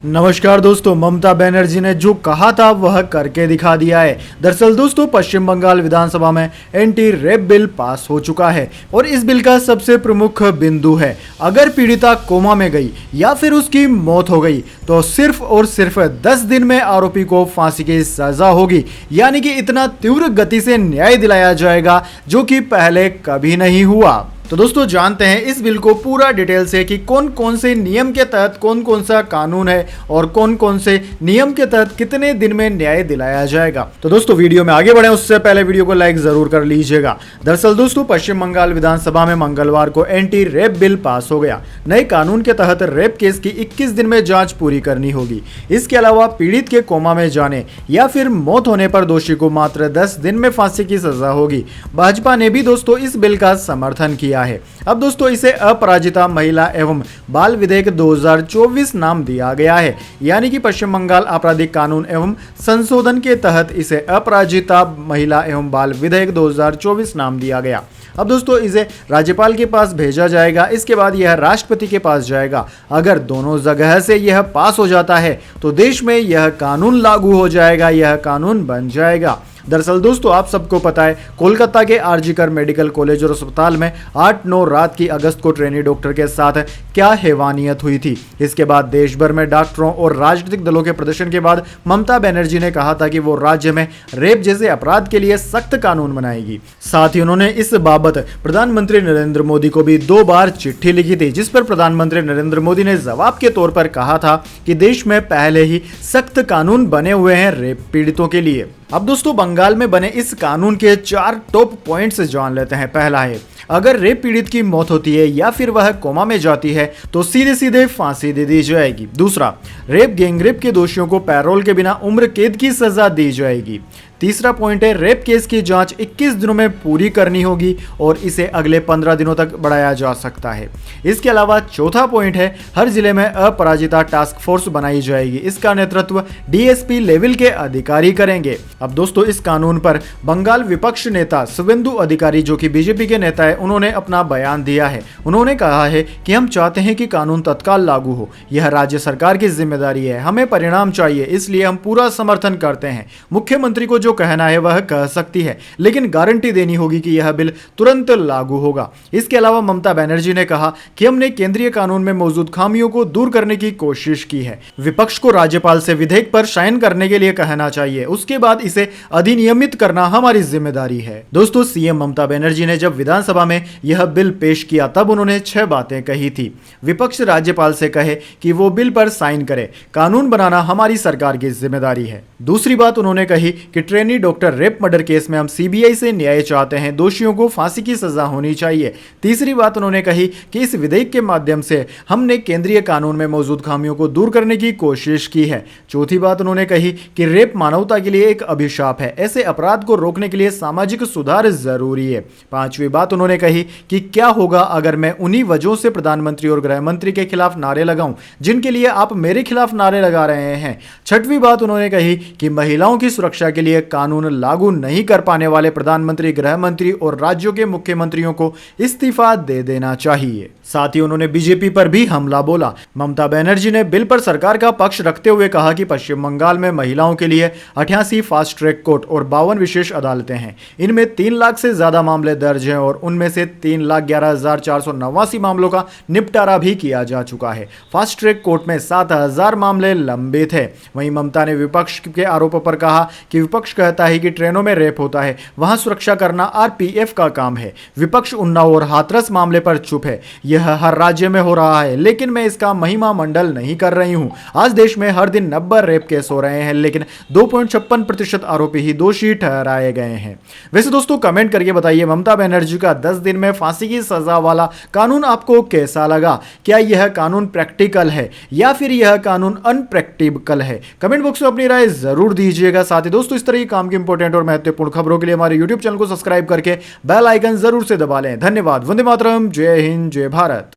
नमस्कार दोस्तों, ममता बनर्जी ने जो कहा था वह करके दिखा दिया है। दरअसल दोस्तों, पश्चिम बंगाल विधानसभा में एंटी रेप बिल पास हो चुका है और इस बिल का सबसे प्रमुख बिंदु है, अगर पीड़िता कोमा में गई या फिर उसकी मौत हो गई तो सिर्फ और सिर्फ 10 दिन में आरोपी को फांसी की सजा होगी। यानी कि इतना तीव्र गति से न्याय दिलाया जाएगा जो कि पहले कभी नहीं हुआ। तो दोस्तों, जानते हैं इस बिल को पूरा डिटेल से कि कौन कौन से नियम के तहत कौन कौन सा कानून है और कौन कौन से नियम के तहत कितने दिन में न्याय दिलाया जाएगा। तो दोस्तों, वीडियो में आगे बढ़े उससे पहले वीडियो को लाइक जरूर कर लीजिएगा। दरअसल दोस्तों, पश्चिम बंगाल विधानसभा में मंगलवार को एंटी रेप बिल पास हो गया। नए कानून के तहत रेप केस की 21 दिन में जांच पूरी करनी होगी। इसके अलावा पीड़ित के कोमा में जाने या फिर मौत होने पर दोषी को मात्र 10 दिन में फांसी की सजा होगी। भाजपा ने भी दोस्तों इस बिल का समर्थन किया है। अब दोस्तों, इसे अपराजिता महिला एवं बाल विधेयक 2024 नाम दिया गया है। यानी कि पश्चिम बंगाल आपराधिक कानून एवं संशोधन के तहत इसे अपराजिता महिला एवं बाल विधेयक 2024 नाम दिया गया। अब दोस्तों, इसे राज्यपाल के पास भेजा जाएगा। इसके बाद यह राष्ट्रपति के पास जाएगा। अगर दोनों जगह से यह पास हो जाता है तो देश में यह कानून लागू हो जाएगा, यह कानून बन जाएगा। दरअसल दोस्तों, आप सबको पता है कोलकाता के आरजी कर मेडिकल कॉलेज और अस्पताल में 8-9 रात की अगस्त को ट्रेनी डॉक्टर के साथ क्या हैवानियत हुई थी। इसके बाद देश भर में डॉक्टरों और राजनीतिक दलों के प्रदर्शन के बाद ममता बनर्जी ने कहा था कि वो राज्य में रेप जैसे अपराध के लिए सख्त कानून बनाएगी। साथ ही उन्होंने इस बाबत प्रधानमंत्री नरेंद्र मोदी को भी 2 बार चिट्ठी लिखी थी, जिस पर प्रधानमंत्री नरेंद्र मोदी ने जवाब के तौर पर कहा था कि देश में पहले ही सख्त कानून बने हुए हैं रेप पीड़ितों के लिए। अब दोस्तों, बंगाल में बने इस कानून के 4 टॉप पॉइंट्स जान लेते हैं। पहला है, अगर रेप पीड़ित की मौत होती है या फिर वह कोमा में जाती है तो सीधे सीधे फांसी दे दी जाएगी। दूसरा, रेप गैंगरेप के दोषियों को पैरोल के बिना उम्र कैद की सजा दी जाएगी। तीसरा पॉइंट है, रेप केस की जांच 21 दिनों में पूरी करनी होगी और इसे अगले 15 दिनों तक बढ़ाया जा सकता है। इसके अलावा चौथा पॉइंट है, हर जिले में अपराजिता टास्क फोर्स बनाई जाएगी। इसका नेतृत्व डीएसपी लेवल के अधिकारी करेंगे। अब दोस्तों, इस कानून पर बंगाल विपक्ष नेता शुवेंदु अधिकारी, जो कि बीजेपी के नेता है, उन्होंने अपना बयान दिया है। उन्होंने कहा है कि हम चाहते हैं कि कानून तत्काल लागू हो, यह राज्य सरकार की जिम्मेदारी है, हमें परिणाम चाहिए, इसलिए हम पूरा समर्थन करते हैं। मुख्यमंत्री को जो कहना है वह कह सकती है, लेकिन गारंटी देनी होगी कि यह बिल तुरंत लागू होगा। इसके अलावा ममता बनर्जी ने कहा कि हमने केंद्रीय कानून में मौजूद खामियों को दूर करने की कोशिश की है। विपक्ष को राज्यपाल से विधेयक पर साइन करने के लिए कहना चाहिए, उसके बाद इसे अधिनियमित करना हमारी जिम्मेदारी है। दोस्तों, सीएम ममता बनर्जी ने जब विधानसभा में यह बिल पेश किया तब उन्होंने 6 बातें कही थी। विपक्ष राज्यपाल से कहे कि वो बिल पर साइन करे, कानून बनाना हमारी सरकार की जिम्मेदारी है। दूसरी बात उन्होंने कही कि trainee doctor rape murder case में हम सीबीआई से न्याय चाहते हैं, दोषियों को फांसी की सजा होनी चाहिए। तीसरी बात उन्होंने कही कि इस विधेयक के माध्यम से हमने केंद्रीय कानून में मौजूद खामियों को दूर करने की कोशिश की है। चौथी बात उन्होंने कही कि रेप मानवता के लिए एक अभिशाप है, ऐसे अपराध को रोकने के लिए सामाजिक सुधार जरूरी है। पांचवी बात उन्होंने कही कि क्या होगा अगर मैं उन्हीं वजहों से प्रधानमंत्री और गृह मंत्री के खिलाफ नारे लगाऊं जिनके लिए आप मेरे खिलाफ नारे लगा रहे हैं। छठवीं बात उन्होंने कही कि महिलाओं की सुरक्षा के लिए कानून लागू नहीं कर पाने वाले प्रधानमंत्री, गृह मंत्री और राज्यों के मुख्यमंत्रियों को इस्तीफा दे देना चाहिए। साथ ही उन्होंने बीजेपी पर भी हमला बोला। ममता बनर्जी ने बिल पर सरकार का पक्ष रखते हुए कहा कि पश्चिम बंगाल में महिलाओं के लिए 88 फास्ट ट्रैक कोर्ट और 52 विशेष अदालतें हैं। इनमें 3 लाख से ज्यादा मामले दर्ज हैं और उनमें से 3,11,489 मामलों का निपटारा भी किया जा चुका है। फास्ट ट्रैक कोर्ट में 7,000 मामले लंबित है। वहीं ममता ने विपक्ष के आरोपों पर कहा कि विपक्ष कहता है कि ट्रेनों में रेप होता है, वहां सुरक्षा करना आरपीएफ का काम है। विपक्ष उन्नाव और हाथरस मामले पर चुप है, यह हर राज्य में हो रहा है, लेकिन मैं इसका महिमा मंडल नहीं कर रही हूं। आज देश में हर दिन 90 रेप केस हो रहे हैं, लेकिन 2.56% आरोपी ही दोषी ठहराए गए हैं। वैसे दोस्तों, कमेंट करके बताइए ममता बनर्जी का 10 दिन में फांसी की सजा वाला कानून आपको कैसा लगा? क्या यह कानून प्रैक्टिकल है या फिर यह कानून अनप्रैक्टिकल है? कमेंट बॉक्स में अपनी राय जरूर दीजिएगा। साथ ही दोस्तों, इस तरह की काम की इंपॉर्टेंट और महत्वपूर्ण खबरों के लिए हमारे यूट्यूब चैनल को सब्सक्राइब करके बेल आइकन जरूर से दबा लें। धन्यवाद। वंदे मातरम। जय हिंद, जय भारत।